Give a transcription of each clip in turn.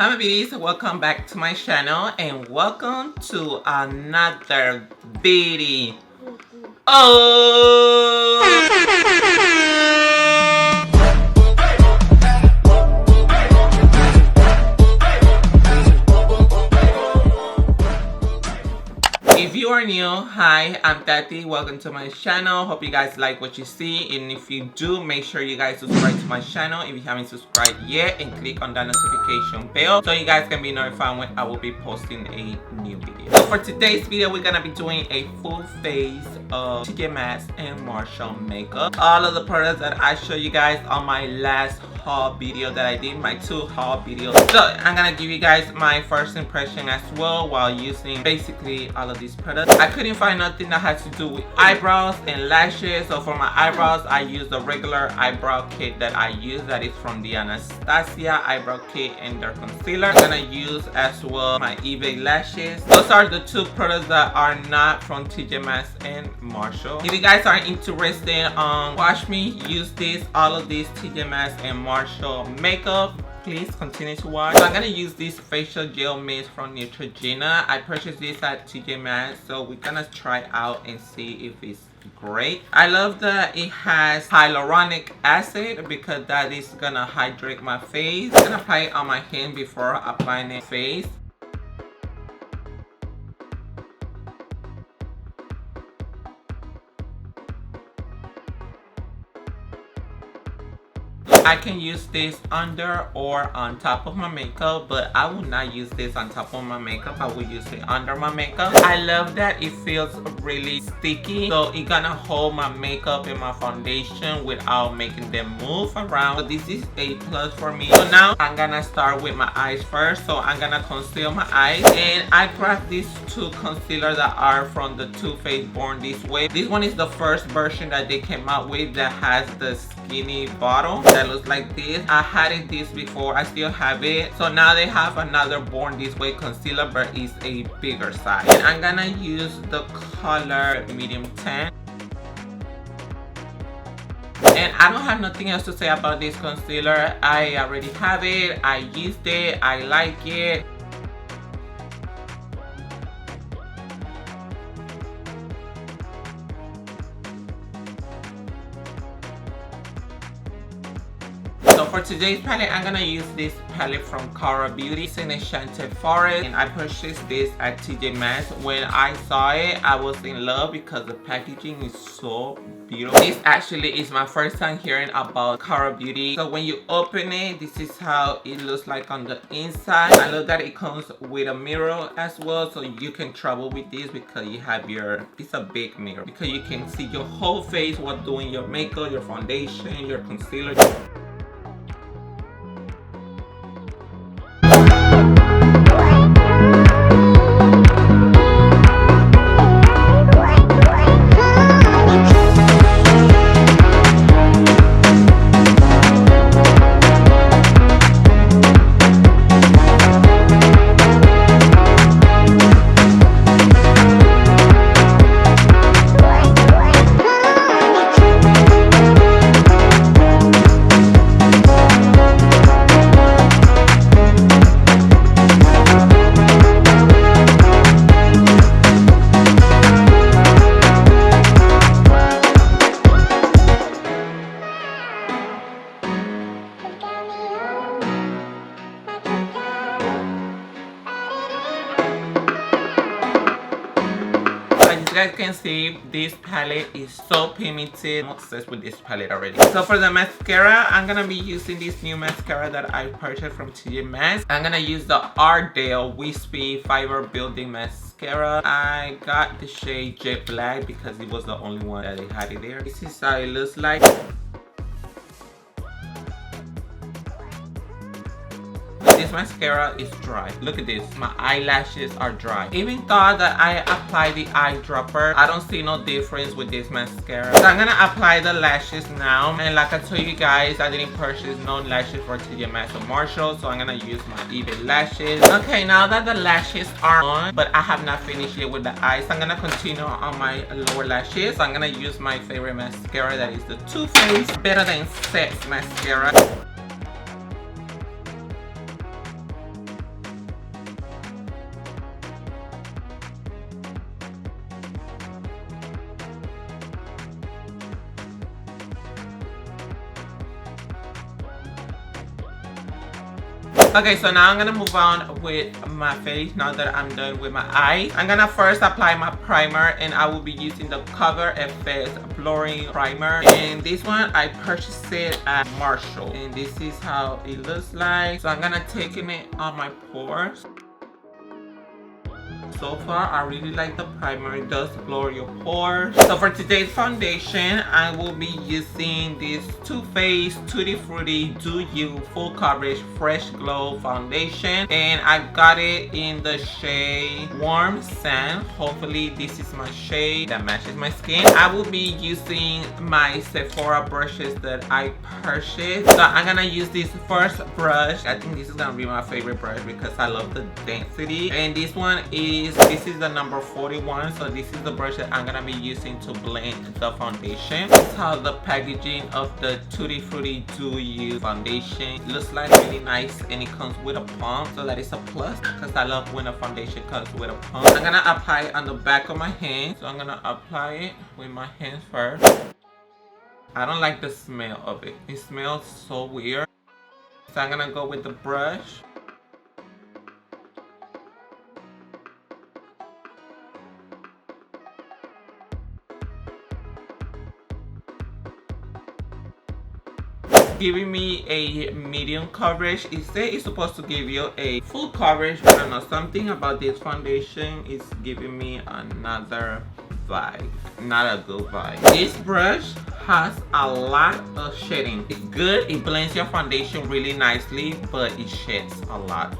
Hi my beauties, welcome back to my channel and welcome to another video. If you are new, hi, I'm Tati. Welcome to my channel. Hope you guys like what you see, and if you do, make sure you guys subscribe to my channel if you haven't subscribed yet, and click on that notification bell so you guys can be notified when I will be posting a new video. So for today's video, we're gonna be doing a full face of TJ Maxx and Marshall makeup. All of the products that I showed you guys on my last haul video that I did, my 2 haul videos. So I'm gonna give you guys my first impression as well while using basically all of these products. I couldn't find nothing that has to do with eyebrows and lashes, so for my eyebrows I use the regular eyebrow kit that I use, that is from the Anastasia eyebrow kit and their concealer. I'm gonna use as well my eBay lashes. Those are the 2 products that are not from TJ Maxx and Marshall. If you guys are interested watch me use all of these TJ Maxx and Marshall makeup, please continue to watch. So I'm gonna use this facial gel mist from Neutrogena. I purchased this at TJ Maxx, so we're gonna try out and see if it's great. I love that it has hyaluronic acid because that is gonna hydrate my face. I'm gonna apply it on my hand before applying it face. I can use this under or on top of my makeup, but I will not use this on top of my makeup. I will use it under my makeup. I love that it feels really sticky, so it's gonna hold my makeup and my foundation without making them move around. So this is a plus for me. So now I'm gonna start with my eyes first. So I'm gonna conceal my eyes, and I grabbed these 2 concealers that are from the Too Faced Born This Way. This one is the first version that they came out with that has the skinny bottle that looks like this. I had this before, I still have it. So now they have another Born This Way concealer, but it's a bigger size. And I'm gonna use the color medium 10. And I don't have nothing else to say about this concealer. I already have it, I used it, I like it. So for today's palette, I'm gonna use this palette from Beauties. It's an Enchanted Forest, and I purchased this at TJ Maxx. When I saw it, I was in love because the packaging is so beautiful. This actually is my first time hearing about Beauty. So when you open it, this is how it looks like on the inside. I love that it comes with a mirror as well, so you can travel with this because you have it's a big mirror because you can see your whole face while doing your makeup, your foundation, your concealer. You guys can see this palette is so pigmented. I'm obsessed with this palette already. So for the mascara, I'm gonna be using this new mascara that I purchased from TJ Maxx. I'm gonna use the Ardell Wispy Fiber Building Mascara. I got the shade Jet Black because it was the only one that they had it there. This is how it looks like. This mascara is dry. Look at this. My eyelashes are dry. Even though that I apply the eyedropper, I don't see no difference with this mascara. So I'm gonna apply the lashes now. And like I told you guys, I didn't purchase no lashes for TJ Maxx or Marshall, so I'm gonna use my eBay lashes. Okay, now that the lashes are on, but I have not finished yet with the eyes, I'm gonna continue on my lower lashes. So I'm gonna use my favorite mascara, that is the Too Faced Better Than Sex mascara. Okay, so now I'm gonna move on with my face now that I'm done with my eyes. I'm gonna first apply my primer, and I will be using the Cover FX Blurring Primer. And this one, I purchased it at Marshall. And this is how it looks like. So I'm gonna take it on my pores. So far, I really like the primer. It does blur your pores. So for today's foundation, I will be using this Too Faced Tutti Frutti Do You Full Coverage Fresh Glow Foundation. And I got it in the shade Warm Sand. Hopefully, this is my shade that matches my skin. I will be using my Sephora brushes that I purchased. So I'm gonna use this first brush. I think this is gonna be my favorite brush because I love the density. And this one is this is the number 41, so this is the brush that I'm gonna be using to blend the foundation. This is how the packaging of the Tutti Frutti Do You foundation looks like. Really nice, and it comes with a pump, so that is a plus because I love when a foundation comes with a pump. I'm gonna apply it on the back of my hand, so I'm gonna apply it with my hands first. I don't like the smell of it. It smells so weird, so I'm gonna go with the brush. Giving me a medium coverage. It says it's supposed to give you a full coverage, but I don't know, something about this foundation is giving me another vibe, not a good vibe. This brush has a lot of shading. It's good, it blends your foundation really nicely, but it sheds a lot.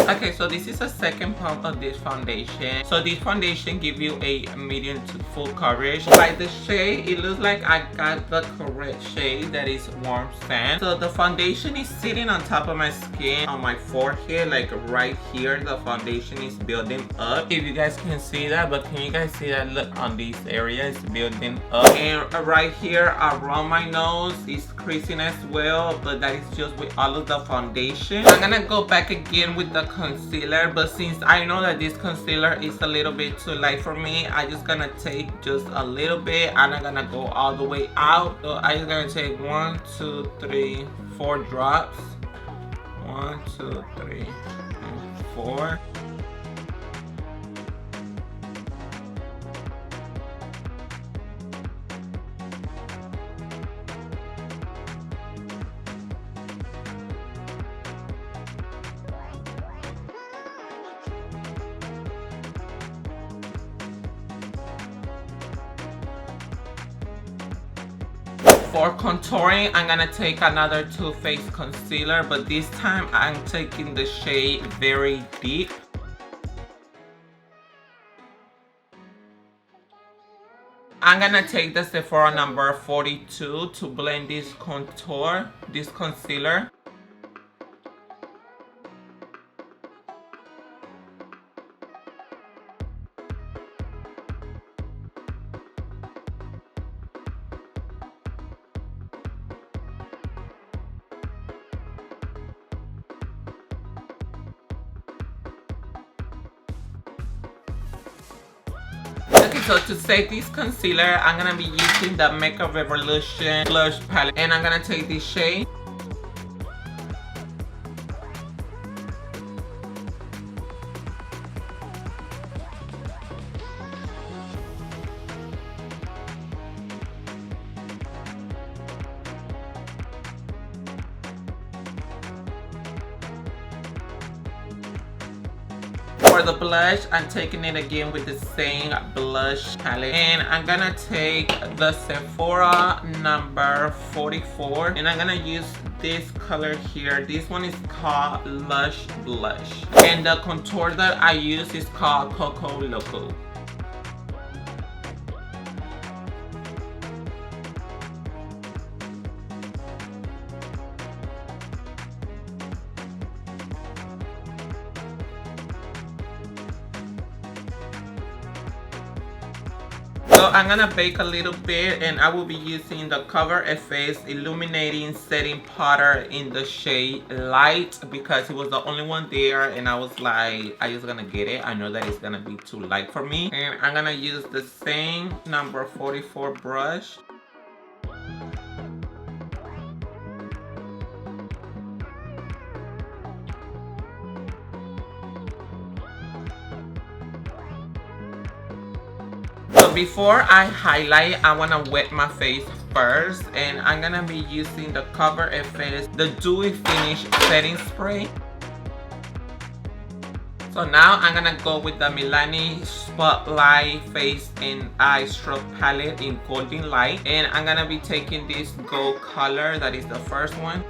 Okay, so this is a second pump of this foundation. So this foundation gives you a medium to full coverage. By the shade, it looks like I got the correct shade, that is Warm Sand. So the foundation is sitting on top of my skin, on my forehead, like right here. The foundation is building up. If you guys can see that, but can you guys see that? Look, on this area, it's building up. And right here around my nose is creasing as well, but that is just with all of the foundation. I'm gonna go back again with the concealer, but since I know that this concealer is a little bit too light for me, I just gonna take just a little bit. I'm not gonna go all the way out, so I just gonna take 1, 2, 3, 4 drops. 1, 2, 3, and 4. For contouring, I'm gonna take another Too Faced concealer, but this time I'm taking the shade Very Deep. I'm gonna take the Sephora number 42 to blend this contour, this concealer. Okay, so to set this concealer, I'm gonna be using the Makeup Revolution blush palette, and I'm gonna take this shade. For the blush, I'm taking it again with the same blush palette, and I'm gonna take the Sephora number 44, and I'm gonna use this color here. This one is called Lush Blush, and the contour that I use is called Coco Loco. So I'm gonna bake a little bit, and I will be using the Cover FX Illuminating Setting Powder in the shade Light because it was the only one there, and I was like, I just gonna get it. I know that it's gonna be too light for me, and I'm gonna use the same number 44 brush. So before I highlight, I want to wet my face first, and I'm gonna be using the Cover FX the Dewy Finish Setting Spray. So now I'm gonna go with the Milani Spotlight Face and Eye Strobe palette in Golden Light, and I'm gonna be taking this gold color, that is the first one.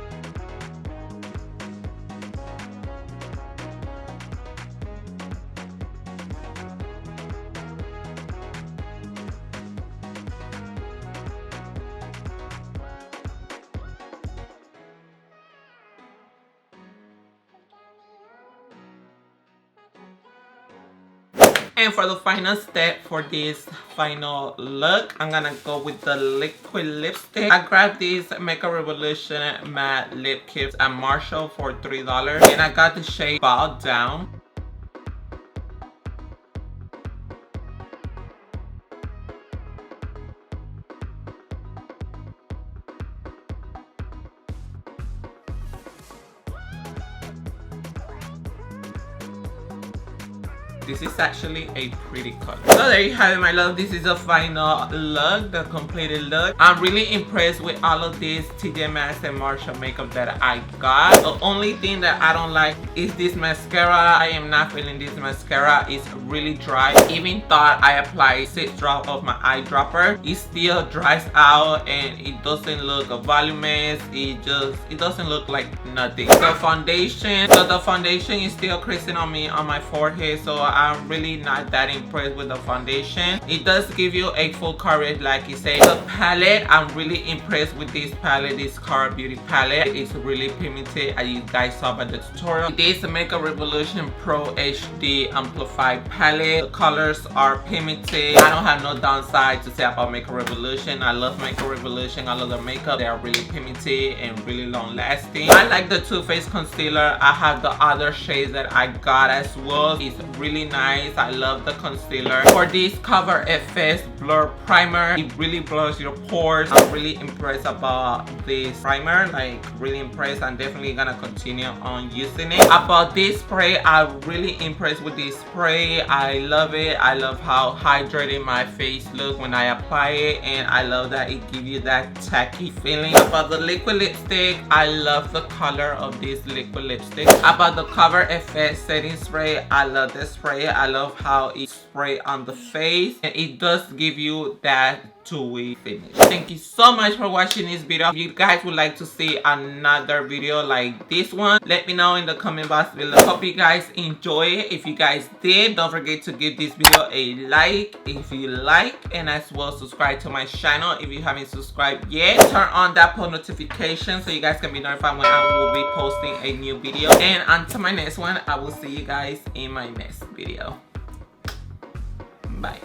And for the final step for this final look, I'm gonna go with the liquid lipstick. I grabbed this Makeup Revolution matte lip kit at Marshall for $3, and I got the shade Bow Down. This is actually a pretty color. So there you have it, my love. This is the final look, the completed look. I'm really impressed with all of this TJ Maxx and Marshall makeup that I got. The only thing that I don't like is this mascara. I am not feeling this mascara. It's really dry. Even thought I applied 6 drops of my eyedropper, it still dries out and it doesn't look voluminous. It doesn't look like nothing. The foundation is still creasing on me on my forehead, so I'm really not that impressed with the foundation. It does give you a full coverage, like you say. The palette, I'm really impressed with this palette, this TatyBeauty palette. It's really pigmented, as you guys saw by the tutorial. This Makeup Revolution Pro HD Amplified palette. The colors are pigmented. I don't have no downside to say about Makeup Revolution. I love Makeup Revolution. I love their makeup. They are really pigmented and really long lasting. I like the Too Faced concealer. I have the other shades that I got as well. It's really nice. I love the concealer. For this Cover FX Blur Primer, it really blurs your pores. I'm really impressed about this primer, like really impressed. I'm definitely gonna continue on using it. About this spray, I'm really impressed with this spray. I love it. I love how hydrated my face looks when I apply it, and I love that it gives you that tacky feeling. About the liquid lipstick, I love the color of this liquid lipstick. About the Cover FX setting spray, I love this spray. I love how it sprays on the face, and it does give you that dewy finish. Thank you so much for watching this video. If you guys would like to see another video like this one, let me know in the comment box below. Hope you guys enjoy it. If you guys did, don't forget to give this video a like if you like, and as well subscribe to my channel if you haven't subscribed yet. Turn on that post notification so you guys can be notified when I will be posting a new video. And until my next one, I will see you guys in my next video. Bye.